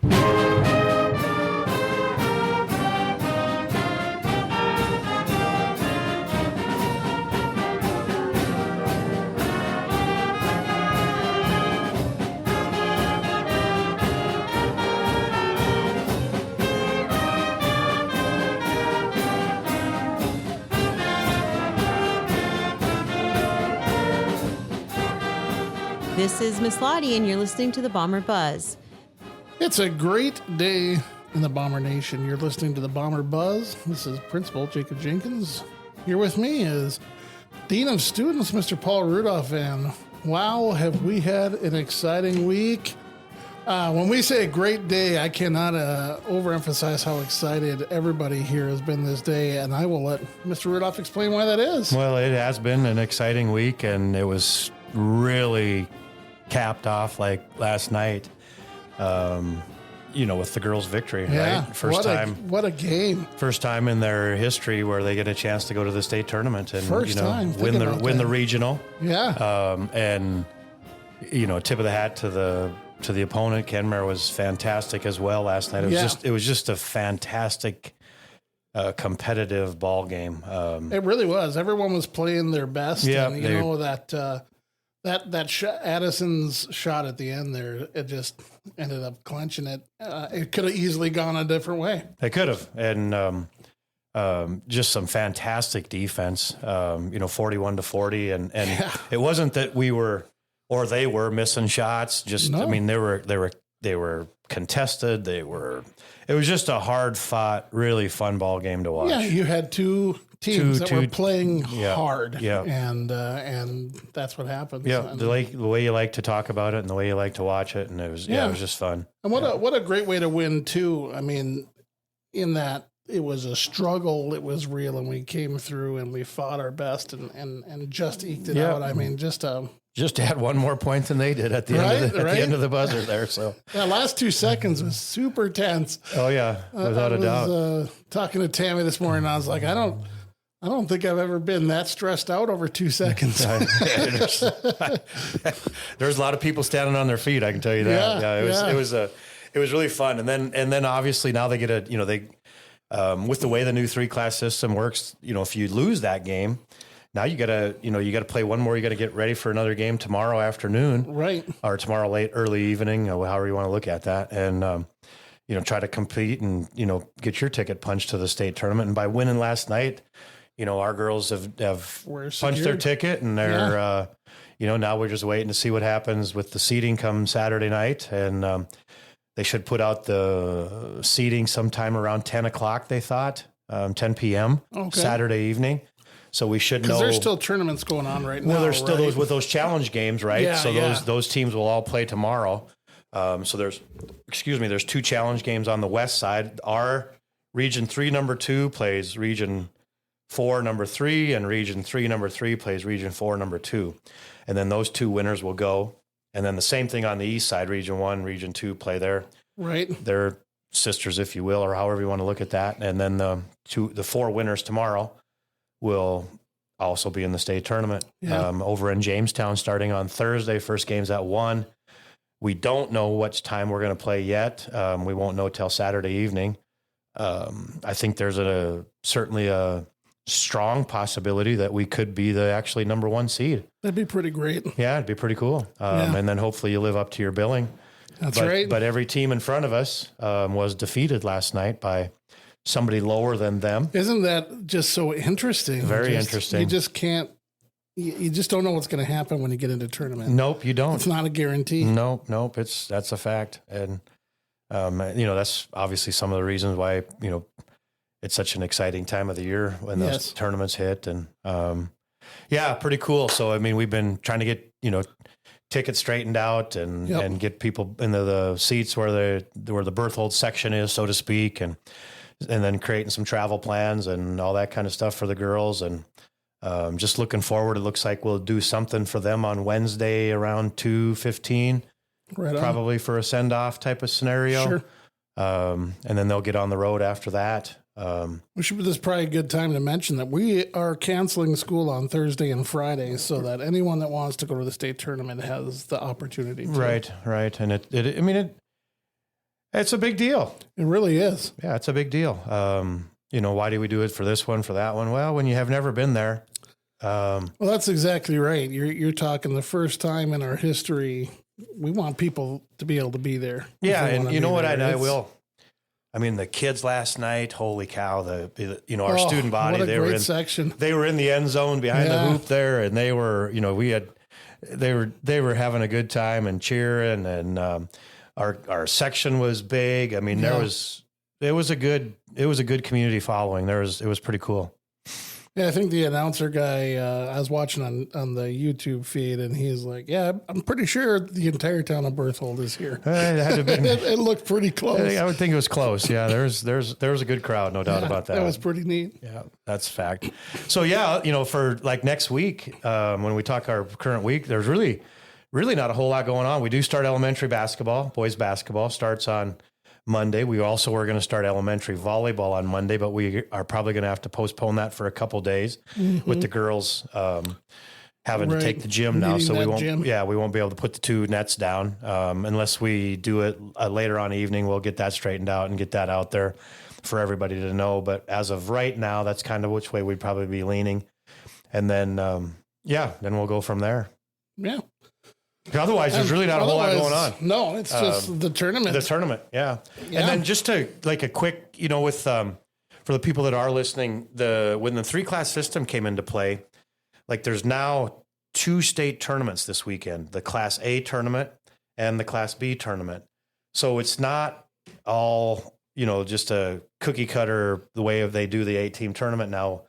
This is Miss Lottie, and you're listening to the Bomber Buzz. It's a great day in the Bomber Nation. You're listening to the Bomber Buzz. This is Principal Jacob Jenkins. Here with me is Dean of Students, Mr. Paul Rudolph. And wow, have we had an exciting week. When we say a great day, I cannot overemphasize how excited everybody here has been this day. And I will let Mr. Rudolph explain why that is. Well, it has been an exciting week, and it was really capped off like last night, with the girls' victory, yeah, right? What a game. First time in their history where they get a chance to go to the state tournament and win the regional. Yeah. And tip of the hat to the opponent. Kenmare was fantastic as well last night. It was just a fantastic competitive ball game. It really was. Everyone was playing their best. Yeah, and that Addison's shot at the end there, it just ended up clenching it. It could have easily gone a different way. They could have. And just some fantastic defense, 41-40. And yeah. It wasn't that we were, or they were missing shots. No. I mean, they were contested. It was just a hard fought, really fun ball game to watch. Yeah. You had two teams that were playing hard, and that's what happens. Yeah, the way you like to talk about it and the way you like to watch it, and it was just fun. And what a great way to win too. I mean, in that it was a struggle, it was real, and we came through and we fought our best and just eked it out. I mean, just had one more point than they did at the end of the buzzer there. So that last 2 seconds was super tense. Oh yeah, without a doubt. Talking to Tammy this morning, I was like, I don't think I've ever been that stressed out over 2 seconds. There's a lot of people standing on their feet. I can tell you that. It was really fun. And then obviously now they get with the way the new 3-class system works, if you lose that game, now you gotta play one more. You got to get ready for another game tomorrow afternoon, right? Or tomorrow early evening, however you want to look at that. And, try to compete and, get your ticket punched to the state tournament. And by winning last night, our girls have punched their ticket, and they're, now we're just waiting to see what happens with the seating come Saturday night. And they should put out the seating sometime around 10 o'clock, they thought, 10 p.m. Saturday evening. So we should know. Because there's still tournaments going on right now. Well, there's still those challenge games, right? Yeah, so those teams will all play tomorrow. So there's 2 challenge games on the west side. Our Region 3 number 2 plays Region 4 number 3, and Region 3 number 3 plays Region 4 number 2. And then those 2 winners will go. And then the same thing on the east side, Region 1, Region 2 play their sisters, if you will, or however you want to look at that. And then the 4 winners tomorrow will also be in the state tournament over in Jamestown starting on Thursday. First game's at 1. We don't know what time we're going to play yet. We won't know till Saturday evening. I think there's certainly a strong possibility that we could be the actually number 1 seed. That'd be pretty great. Yeah, it'd be pretty cool. And then hopefully you live up to your billing. That's right. But every team in front of us was defeated last night by somebody lower than them. Isn't that just so interesting? Very interesting. You just can't, you just don't know what's going to happen when you get into a tournament. Nope, you don't. It's not a guarantee. Nope. That's a fact. And, that's obviously some of the reasons why, it's such an exciting time of the year when those tournaments hit. And, pretty cool. So, I mean, we've been trying to get, tickets straightened out and get people into the seats where the Berthold section is, so to speak. And then creating some travel plans and all that kind of stuff for the girls. And just looking forward, it looks like we'll do something for them on Wednesday around 2:15, probably for a send-off type of scenario. Sure. And then they'll get on the road after that. This is probably a good time to mention that we are canceling school on Thursday and Friday so that anyone that wants to go to the state tournament has the opportunity to. Right. And It's a big deal. It really is. Yeah, it's a big deal. Why do we do it for this one, for that one? Well, when you have never been there. Well, that's exactly right. You're talking the first time in our history. We want people to be able to be there. Yeah, and you know what? I will. I mean, the kids last night, holy cow, our student body, what a great section. They were in the end zone behind the hoop there, and they were, they were having a good time and cheering, and our section was big. I mean, it was a good community following. It was pretty cool. Yeah, I think the announcer guy, I was watching on the YouTube feed, and he's like, yeah, I'm pretty sure the entire town of Berthold is here. It had to have been. It looked pretty close. I would think it was close. Yeah, there was a good crowd, no doubt about that. That was pretty neat. Yeah, that's fact. So for like next week, when we talk our current week, there's really not a whole lot going on. We do start elementary basketball. Boys basketball starts on Monday. We also are going to start elementary volleyball on Monday, but we are probably going to have to postpone that for a couple days with the girls having to take the gym now. So we won't be able to put the 2 nets down unless we do it later on evening. We'll get that straightened out and get that out there for everybody to know. But as of right now, that's kind of which way we'd probably be leaning. And then, then we'll go from there. Yeah. Otherwise, there's really not a whole lot going on. No, it's just the tournament. The tournament, yeah. And then just to like a quick, with for the people that are listening, when the 3-class system came into play, like there's now 2 state tournaments this weekend: the Class A tournament and the Class B tournament. So it's not all just a cookie cutter the way they do the 8-team tournament now.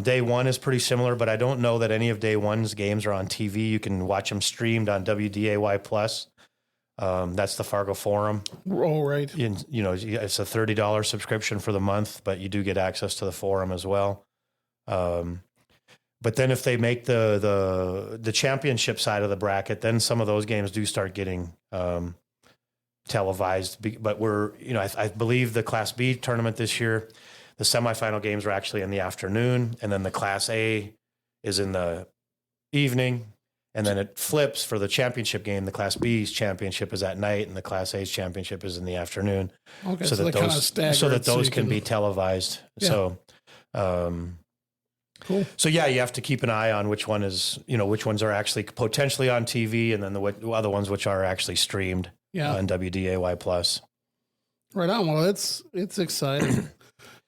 Day 1 is pretty similar, but I don't know that any of day 1's games are on TV. You can watch them streamed on WDAY Plus. That's the Fargo Forum. Oh, right. It's a $30 subscription for the month, but you do get access to the forum as well. But then if they make the championship side of the bracket, then some of those games do start getting televised. But I believe the Class B tournament this year, the semifinal games are actually in the afternoon, and then the Class A is in the evening, and then it flips for the championship game. The Class B's championship is at night, and the Class A's championship is in the afternoon. Okay, so that those can be televised. Yeah. So, cool. So you have to keep an eye on which ones are actually potentially on TV, and then the other ones which are actually streamed on WDAY Plus. Right on. Well, it's exciting.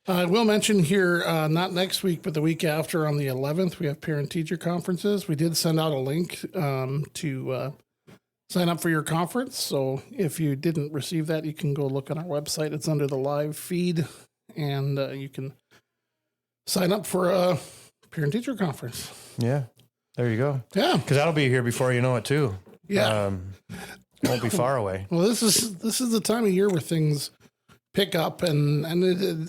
I will mention here, not next week, but the week after on the 11th, we have parent-teacher conferences. We did send out a link to sign up for your conference. So if you didn't receive that, you can go look on our website. It's under the live feed, and you can sign up for a parent-teacher conference. Yeah, there you go. Yeah. Because that'll be here before you know it, too. Yeah. Won't be far away. Well, this is the time of year where things pick up, and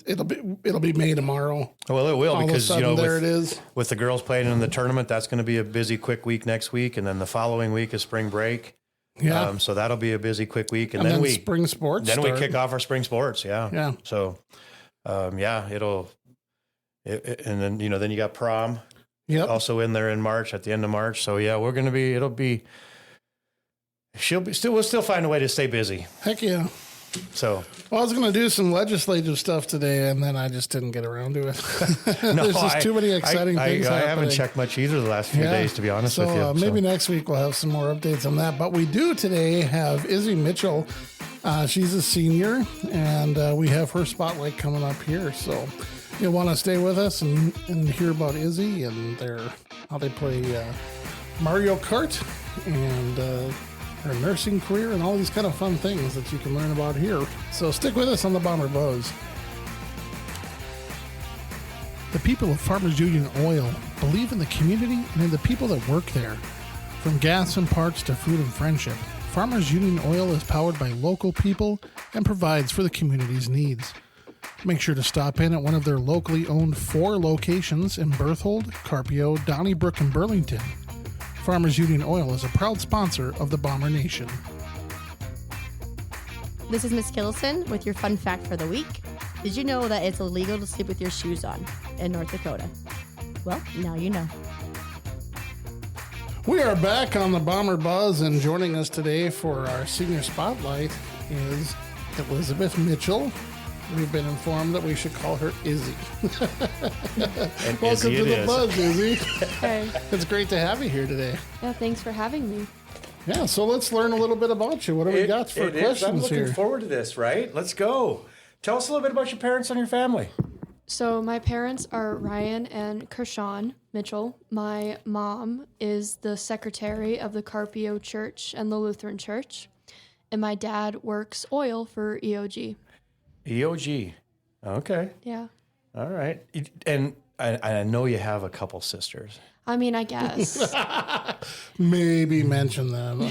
it'll be May tomorrow. Well, it will, because it is. With the girls playing in the tournament, that's going to be a busy, quick week next week, and then the following week is spring break. Yeah. So that'll be a busy, quick week, and then spring sports. Then we kick off our spring sports. Yeah. Yeah. So, and then then you got prom. Yep. Also in there in March, at the end of March. So yeah, we'll still find a way to stay busy. Heck yeah. So, I was going to do some legislative stuff today, and then I just didn't get around to it. There's just too many exciting things happening. I haven't checked much either the last few days, to be honest with you. Maybe next week we'll have some more updates on that. But we do today have Izzy Michel. She's a senior, and we have her spotlight coming up here. So you'll want to stay with us and hear about Izzy and how they play Mario Kart and her nursing career and all these kind of fun things that you can learn about here. So stick with us on the Bomber Buzz. The people of Farmers Union Oil believe in the community and in the people that work there. From gas and parts to food and friendship, Farmers Union Oil is powered by local people and provides for the community's needs. Make sure to stop in at one of their locally owned 4 locations in Berthold, Carpio, Donnybrook, and Burlington. Farmers Union Oil is a proud sponsor of the Bomber Nation. This is Miss Kittleson with your fun fact for the week. Did you know that it's illegal to sleep with your shoes on in North Dakota? Well, now you know. We are back on the Bomber Buzz, and joining us today for our senior spotlight is Elizabeth Michel. We've been informed that we should call her Izzy. And Welcome Izzy to it the is. Buzz, Izzy. Hey, It's great to have you here today. yeah, thanks for having me. Yeah, so let's learn a little bit about you. What do we got for It is. questions I'm looking here? forward to this, right? Let's go. Tell us a little bit about your parents and your family. So my parents are Ryan and Kershawn Mitchell. My mom is the secretary of the Carpio Church and the Lutheran Church. And my dad works oil for EOG. EOG. Okay. Yeah. All right. And I know you have a couple sisters. I mean, I guess. Maybe mention them.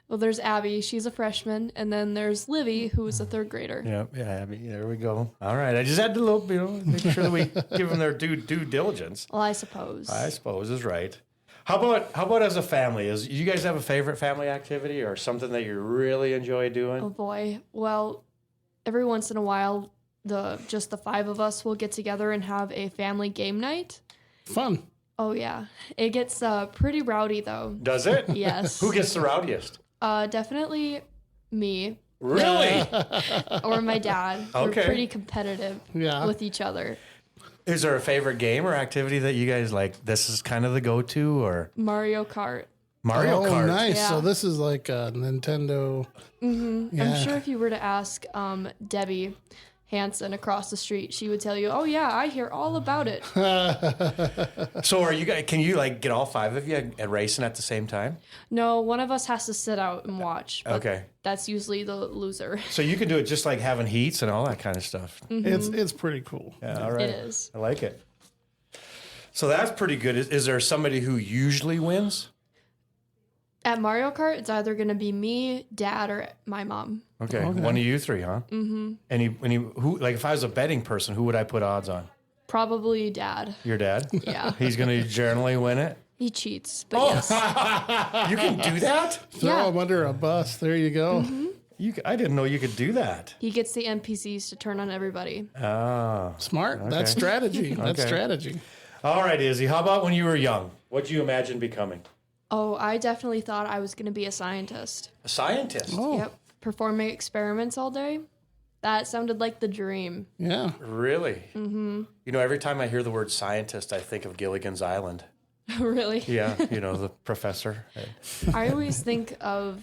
Well, there's Abby. She's a freshman. And then there's Livy, who is a third grader. Yeah. I mean, there we go. All right. I just had to make sure that we give them their due diligence. Well, I suppose. I suppose is right. How about as a family? You guys have a favorite family activity or something that you really enjoy doing? Oh, boy. Well, every once in a while, just the five of us will get together and have a family game night. Fun. Oh, yeah. It gets pretty rowdy, though. Does it? Yes. Who gets the rowdiest? Definitely me Really? or my dad. Okay. We're pretty competitive Yeah. with each other. Is there a favorite game or activity that you guys like? This is kind of the go-to, or Mario Kart. Mario Oh, Kart? nice. Yeah. So this is like a Nintendo. Yeah. I'm sure if you were to ask Debbie Hansen across the street, she would tell you, "Oh yeah, I hear all about it." So are you guys? Can you like get all five of you at racing at the same time? No, one of us has to sit out and watch. But Okay. That's usually the loser. So you can do it just like having heats and all that kind of stuff. It's pretty cool. Yeah, all right. It is. I like it. So that's pretty good. Is there somebody who usually wins? At Mario Kart, it's either going to be me, Dad, or my mom. Okay, one of you three, huh? Mm-hmm. Any who like if I was a betting person, who would I put odds on? Probably Dad. Your dad? Yeah. He's going to generally win it. He cheats, but yes. You can do that? Throw Yeah. them under a bus. There you go. I didn't know you could do that. He gets the NPCs to turn on everybody. Ah. Smart. That's strategy. That's Okay. strategy. All right, Izzy. How about when you were young? What do you imagine becoming? Oh, I definitely thought I was going to be a scientist. A scientist. Oh, Yep. Performing experiments all day. That sounded like the dream. yeah. Really? Mm-hmm. You know, every time I hear the word scientist, I think of Gilligan's Island. Really? Yeah, the professor. I always think of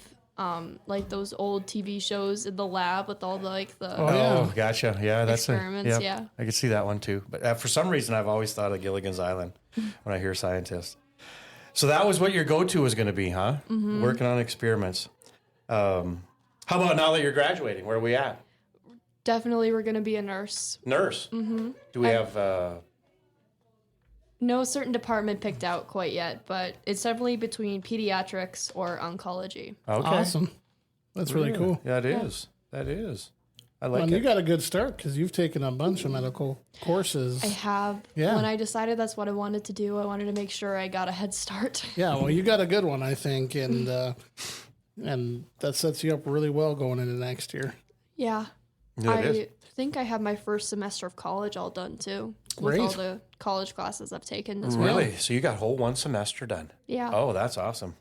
like those old TV shows in the lab with all the Oh, yeah. Oh, gotcha. Yeah, that's Experiments, yep. yeah. I can see that one too. But for some reason, I've always thought of Gilligan's Island when I hear scientist. So that was what your go-to was going to be, huh? Mm-hmm. Working on experiments. How about now that you're graduating? Where are we at? Definitely we're going to be a nurse. Nurse. Mm-hmm. Do we have? No certain department picked out quite yet, but it's definitely between pediatrics or oncology. Okay. Awesome. That's really cool. Yeah, it is. That is. I like And it. you got a good start because you've taken a bunch of medical courses. I have. Yeah. When I decided that's what I wanted to do, I wanted to make sure I got a head start. Yeah, well, you got a good one, I think, and that sets you up really well going into next year. Yeah. Yeah, it is. I think I have my first semester of college all done too. Great. With all the college classes I've taken as well. Really? So you got whole one semester done? Yeah. Oh, that's awesome.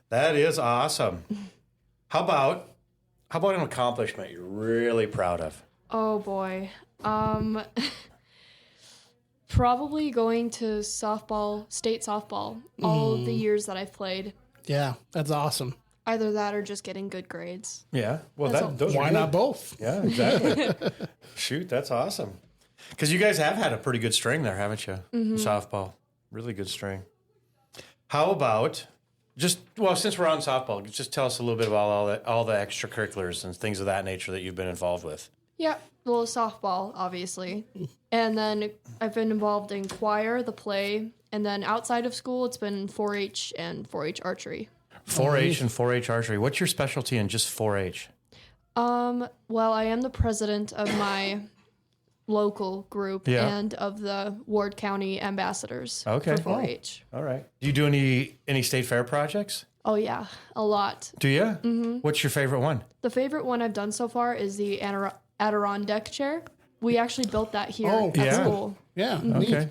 That is awesome. How about an accomplishment you're really proud of? Oh boy. Probably going to state softball, all the years that I've played. Yeah, that's awesome. Either that or just getting good grades. Yeah. Well, That's all. those are Why good. not both? Yeah, exactly. Shoot, that's awesome. Because you guys have had a pretty good string there, haven't you? Softball, really good string. How about since we're on softball, just tell us a little bit about all the extracurriculars and things of that nature that you've been involved with. Yeah, well, softball, obviously. And then I've been involved in choir, the play, and then outside of school, it's been 4-H and 4-H archery. 4-H and 4-H archery. What's your specialty in just 4-H? Well, I am the president of my local group Yeah. and of the Ward County ambassadors Okay. for 4-H. All right. Do you do any state fair projects? Oh, yeah, a lot. Do you? Mm-hmm. What's your favorite one? The favorite one I've done so far is the Adirondack chair. We actually built that here Oh, at yeah. school. Yeah, neat. Okay.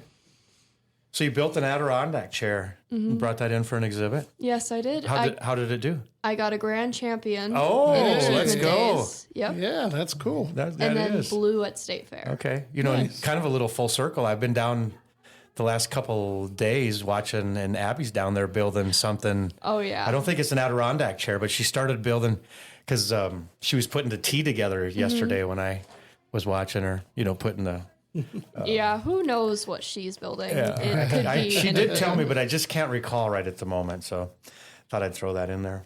So you built an Adirondack chair. You brought that in for an exhibit. Yes, I did. How did it do? I got a grand champion. Oh, in let's achievement go. days. Yep. Yeah, that's cool. That And then is. blue at State Fair. Okay. You know, Nice. and kind of a little full circle. I've been down the last couple days watching, and Abby's down there building something. Oh, yeah. I don't think it's an Adirondack chair, but she started building because she was putting the tea together yesterday when I was watching her, you know, putting the. Yeah, who knows what she's building? It could be. She did anything. tell me, but I just can't recall right at the moment. So thought I'd throw that in there.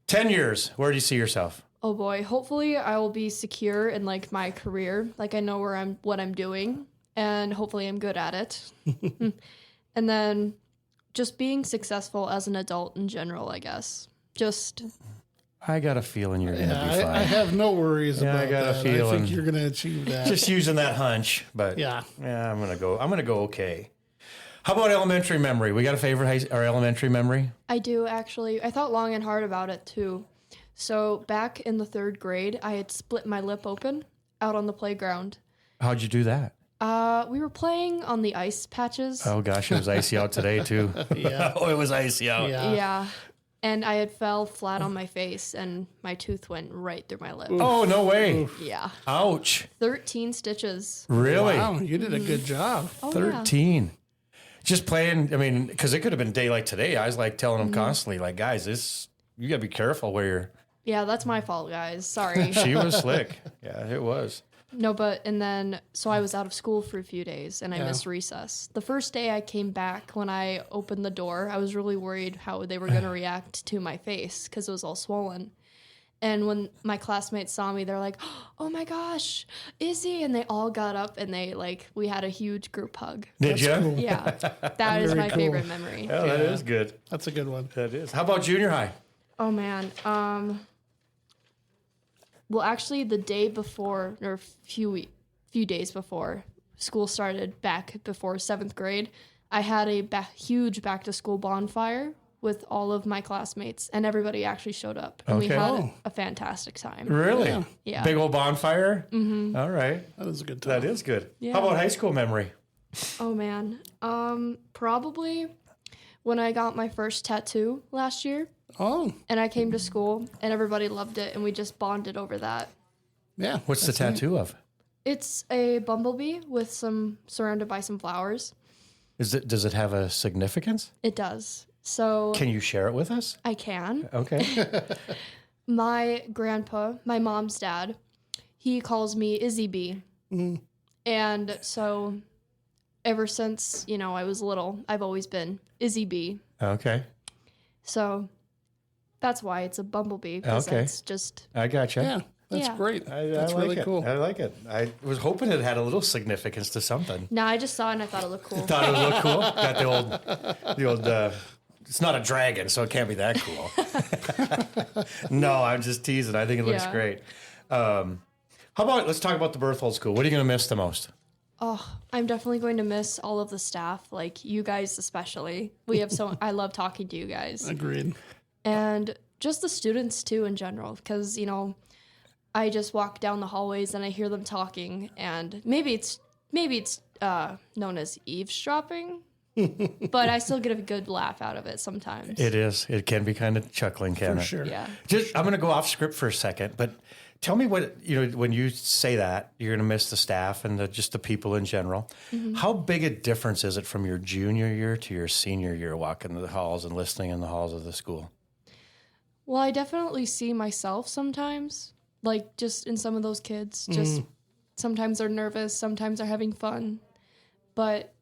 10 years. Where do you see yourself? Oh boy, hopefully I will be secure in like my career. Like I know what I'm doing, and hopefully I'm good at it. And then just being successful as an adult in general, I guess. Just I got a feeling you're going to be fine. I have no worries Yeah, about I got a that. I feeling. think you're going to achieve that. Just using that hunch, but Yeah. I'm gonna go okay. How about elementary memory? We got a favorite or elementary memory? I do actually. I thought long and hard about it too. So back in the 3rd grade, I had split my lip open out on the playground. How'd you do that? We were playing on the ice patches. Oh gosh, it was icy out today too. Yeah. Oh, it was icy out. Yeah. Yeah. And I had fell flat on my face and my tooth went right through my lip. Oh no way! Yeah. Ouch! 13 stitches. Really? Wow, you did a good job. Oh, 13. Just playing. I mean, because it could have been a day like today. I was like telling them constantly, like, guys, you gotta be careful where you're. Yeah, that's my fault, guys. Sorry. She was slick. Yeah, it was. No, and then, so I was out of school for a few days and I missed recess. The first day I came back, when I opened the door, I was really worried how they were going to react to my face because it was all swollen. And when my classmates saw me, they're like, oh my gosh, Izzy. And they all got up and we had a huge group hug. Did you? Cool. Yeah, that is Very my cool. favorite memory. Oh, that is good. That's a good one. That is. How about junior high? Oh man. Well, actually, the day before, or few days before school started, back before 7th grade, I had a huge back to school bonfire with all of my classmates, and everybody actually showed up, and we Okay. had a fantastic time. Really? Yeah. Big old bonfire? Mm-hmm. All right. That was a good time. That is good. Yeah. How about high school memory? Oh man. Probably when I got my first tattoo last year. Oh, And I came to school, and everybody loved it, and we just bonded over that. yeah. What's the tattoo of? It's a bumblebee surrounded by some flowers. Does it have a significance? It does. So Can you share it with us? I can. Okay. My grandpa, my mom's dad, he calls me Izzy B. And so ever since, I was little, I've always been Izzy B. Okay. So that's why it's a bumblebee, because Okay. that's just, I gotcha. Yeah, that's Yeah. great. I That's like really it. cool. I like it. I was hoping it had a little significance to something. no, I just saw it and I thought it looked cool. Thought it would look cool. Got the old. It's not a dragon, so it can't be that cool. No, I'm just teasing. I think it looks Yeah. great. How about let's talk about the Berthold School. What are you going to miss the most? Oh, I'm definitely going to miss all of the staff, like you guys especially. I love talking to you guys. Agreed. And just the students too in general, because I just walk down the hallways and I hear them talking, and maybe it's known as eavesdropping, but I still get a good laugh out of it sometimes. It is. It can be kind of chuckling, can For it? sure. Yeah. I'm going to go off script for a second, but tell me what when you say that you're going to miss the staff and just the people in general. Mm-hmm. How big a difference is it from your junior year to your senior year, walking the halls and listening in the halls of the school? Well, I definitely see myself sometimes, like just in some of those kids. Just sometimes they're nervous, sometimes they're having fun, but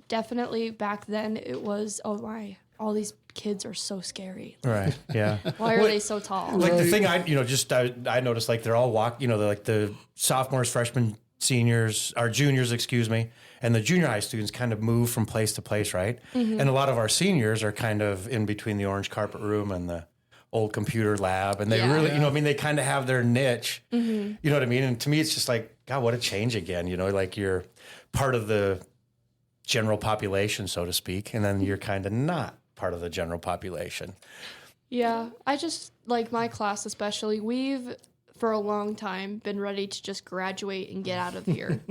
definitely back then it was, oh my, all these kids are so scary. Right. Yeah. Why are they so tall? Like the thing I noticed, like they're all they're like the sophomores, freshmen, seniors, or juniors, excuse me, and the junior high students kind of move from place to place, right? Mm-hmm. And a lot of our seniors are kind of in between the orange carpet room and the old computer lab, and they Yeah. really, they kind of have their niche. Mm-hmm. You know what I mean? And to me, it's just like, God, what a change again. Like you're part of the general population, so to speak, and then you're kind of not part of the general population. Yeah, I just, like my class especially, we've, for a long time, been ready to just graduate and get out of here.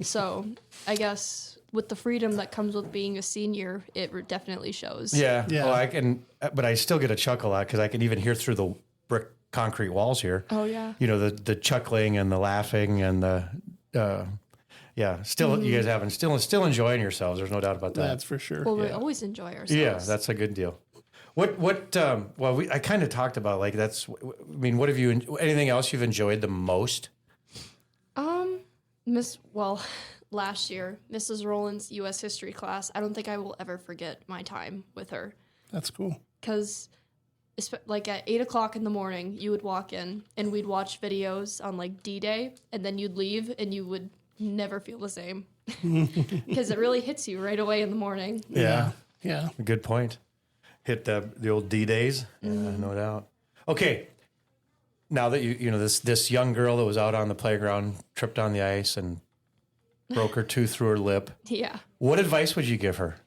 So I guess with the freedom that comes with being a senior, it definitely shows. Yeah. Yeah. Well, I can, but I still get a chuckle out because I can even hear through the brick concrete walls here. Oh yeah. You know, the chuckling and the laughing and the, still, you guys having, still enjoying yourselves. There's no doubt about that. That's for sure. Well, we always enjoy ourselves. Yeah, that's a good deal. I kind of talked about like, what have you, anything else you've enjoyed the most? Last year, Mrs. Rowland's U.S. history class, I don't think I will ever forget my time with her. That's cool. Because, like, at 8 o'clock in the morning, you would walk in, and we'd watch videos on, like, D-Day, and then you'd leave, and you would never feel the same. Because it really hits you right away in the morning. Yeah. Yeah. Good point. Hit the old D-Days, no doubt. Okay. Now that you know this young girl that was out on the playground, tripped on the ice and broke her tooth through her lip. Yeah. What advice would you give her?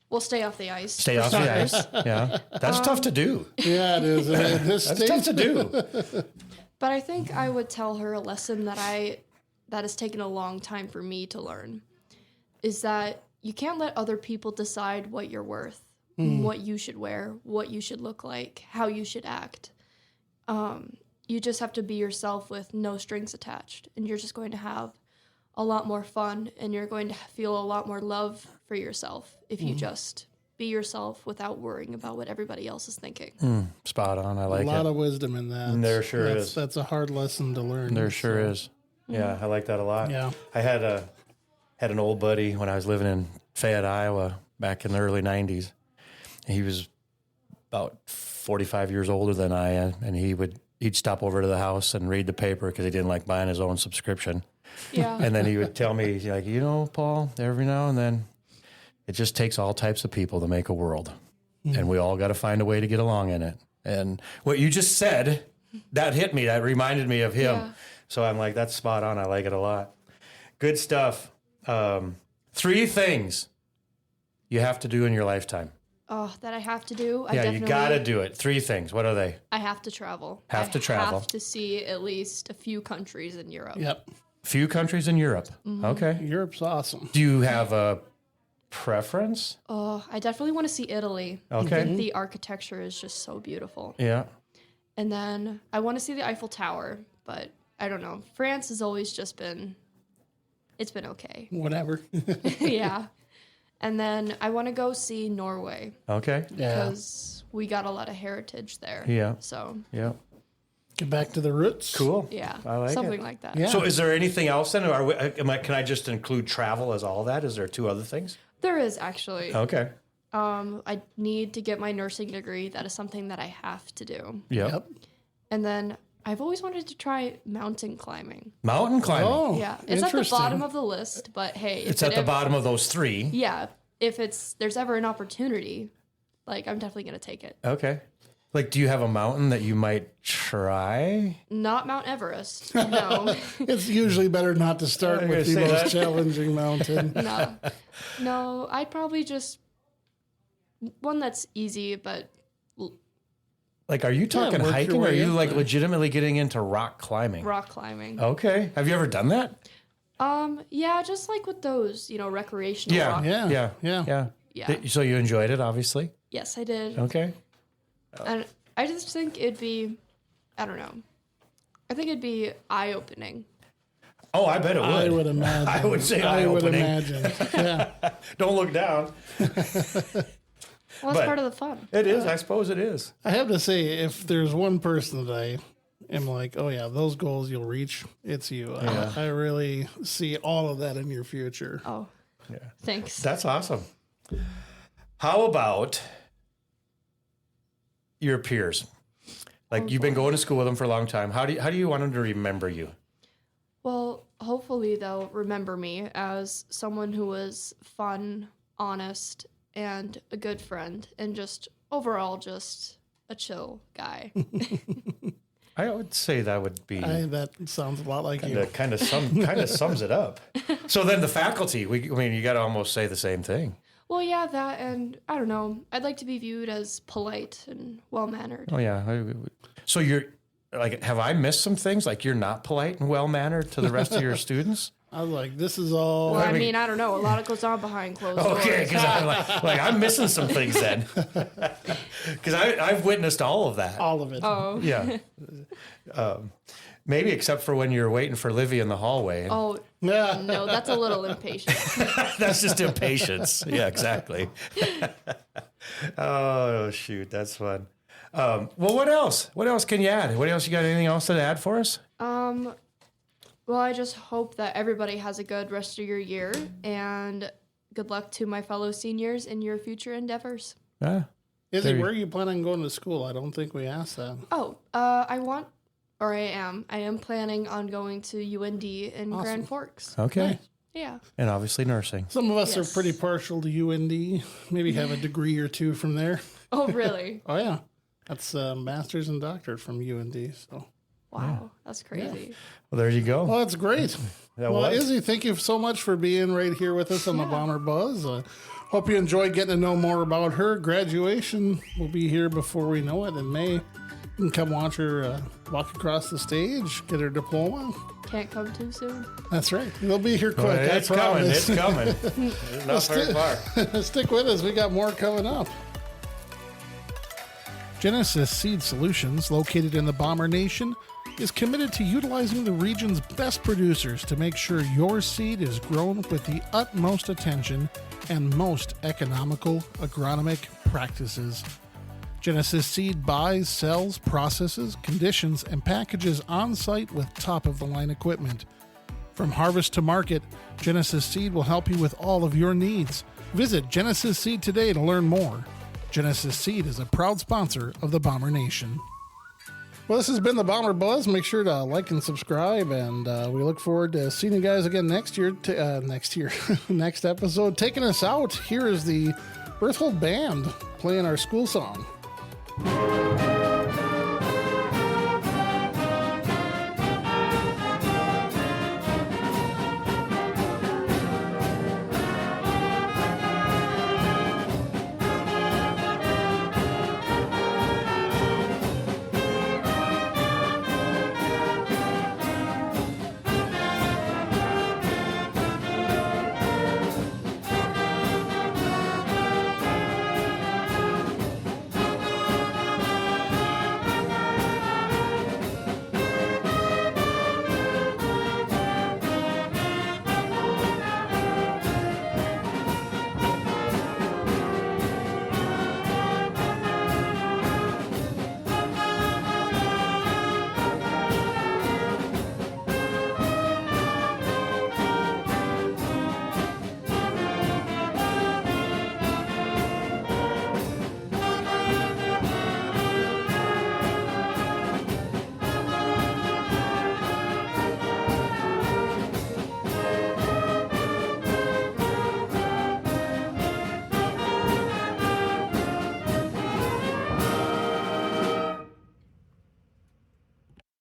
Well, stay off the ice. Stay off the ice. Yeah. That's tough to do. Yeah, it is. That's tough to do. But I think I would tell her a lesson that has taken a long time for me to learn, is that you can't let other people decide what you're worth, what you should wear, what you should look like, how you should act. You just have to be yourself with no strings attached, and you're just going to have a lot more fun, and you're going to feel a lot more love for yourself if you just be yourself without worrying about what everybody else is thinking. Spot on. I like it. A lot of wisdom in that. There sure is. That's a hard lesson to learn. There sure is. Yeah, I like that a lot. Yeah. I had an old buddy when I was living in Fayette, Iowa, back in the early 90s. He was about 45 years older than I am, and he'd stop over to the house and read the paper because he didn't like buying his own subscription. Yeah. And then he would tell me, like, Paul, every now and then, it just takes all types of people to make a world. And we all got to find a way to get along in it. And what you just said, that hit me. That reminded me of him. Yeah. So I'm like, that's spot on. I like it a lot. Good stuff. 3 things you have to do in your lifetime. Oh, that I have to do? You got to do it. 3 things. What are they? I have to travel. I have to see at least a few countries in Europe. Yep. Few countries in Europe. Okay. Europe's awesome. Do you have a preference? Oh, I definitely want to see Italy. Okay. I think the architecture is just so beautiful. Yeah. And then I want to see the Eiffel Tower, but I don't know. France has always just it's been okay. Whatever. Yeah. And then I want to go see Norway. Okay. Because we got a lot of heritage there. Yeah. So, Yeah. Get back to the roots. Cool. yeah. I like something it. like that. Yeah. So is there anything else then? Or can I just include travel as all that? Is there 2 other things? There is actually. Okay. I need to get my nursing degree. That is something that I have to do. Yep. And then I've always wanted to try mountain climbing. Mountain climbing. Oh, Yeah. It's at the interesting. bottom of the list, but hey. It's at the bottom of those 3. Yeah. If there's ever an opportunity, like, I'm definitely going to take it. Okay. Like, do you have a mountain that you might try? Not Mount Everest. No. It's usually better not to start I'm with the gonna say most that. challenging mountain. No, I'd probably just one that's easy, but Like, are you talking work your hiking or are way you up like there. legitimately getting into rock climbing? rock climbing. Okay. Have you ever done that? Yeah, just like with those, recreational rock. Yeah. Yeah. So you enjoyed it, obviously? Yes, I did. Okay. And I just think it'd be, I don't know. I think it'd be eye-opening. Oh, I bet it would. I would imagine. I would say I would eye-opening. imagine. Yeah. Don't look down. Well, that's But- part of the fun. It is. I suppose it is. I have to say, if there's one person that I am like, oh yeah, those goals you'll reach, it's you. I really see all of that in your future. Oh, Yeah. thanks. That's awesome. How about your peers? Like, you've been going to school with them for a long time. How do you want them to remember you? Well, hopefully they'll remember me as someone who was fun, honest, and a good friend, and just overall just a chill guy. I would say that would be That sounds a lot like you. kind of sums it up. So then the faculty, you got to almost say the same thing. Well, yeah, that, and I don't know. I'd like to be viewed as polite and well-mannered. Oh yeah. So you're like, have I missed some things? Like, you're not polite and well mannered to the rest of your students? I was like, this is all. Well, I mean, I don't know. A lot goes on behind closed doors. Okay, because I'm missing some things then. Because I've witnessed all of that. All of it. Oh. Yeah. Maybe except for when you're waiting for Livy in the hallway. Oh, Yeah. no, that's a little impatient. That's just impatience. Yeah, exactly. Oh, shoot. That's fun. Well, what else? What else can you add? What else? You got anything else to add for us? Well, I just hope that everybody has a good rest of your year, and good luck to my fellow seniors in your future endeavors. Izzy, where are you planning on going to school? I don't think we asked that. Oh, I am planning on going to UND in Grand Forks. Okay. Nice. Yeah. And obviously nursing. Some of us Yes. are pretty partial to UND. Maybe have a degree or two from there. Oh, really? Oh, yeah. That's master's and doctorate from UND. So. Wow, that's crazy. Well, there you go. Well, that's great. That Well, was. Izzy, thank you so much for being right here with us on the Bomber Buzz. Hope you enjoyed getting to know more about her. Graduation will be here before we know it in May. You can come watch her walk across the stage, get her diploma. Can't come too soon. That's right. We'll be here quick. Well, I it's coming. promise. It's coming. It's not very far. Stick with us. We got more coming up. Genesis Seed Solutions, located in the Bomber Nation, is committed to utilizing the region's best producers to make sure your seed is grown with the utmost attention and most economical agronomic practices. Genesis Seed buys, sells, processes, conditions, and packages on site with top-of-the-line equipment. From harvest to market, Genesis Seed will help you with all of your needs. Visit Genesis Seed today to learn more. Genesis Seed is a proud sponsor of the Bomber Nation. Well, this has been the Bomber Buzz. Make sure to like and subscribe, and we look forward to seeing you guys again next year. Next episode. Taking us out, here is the Berthold Band playing our school song.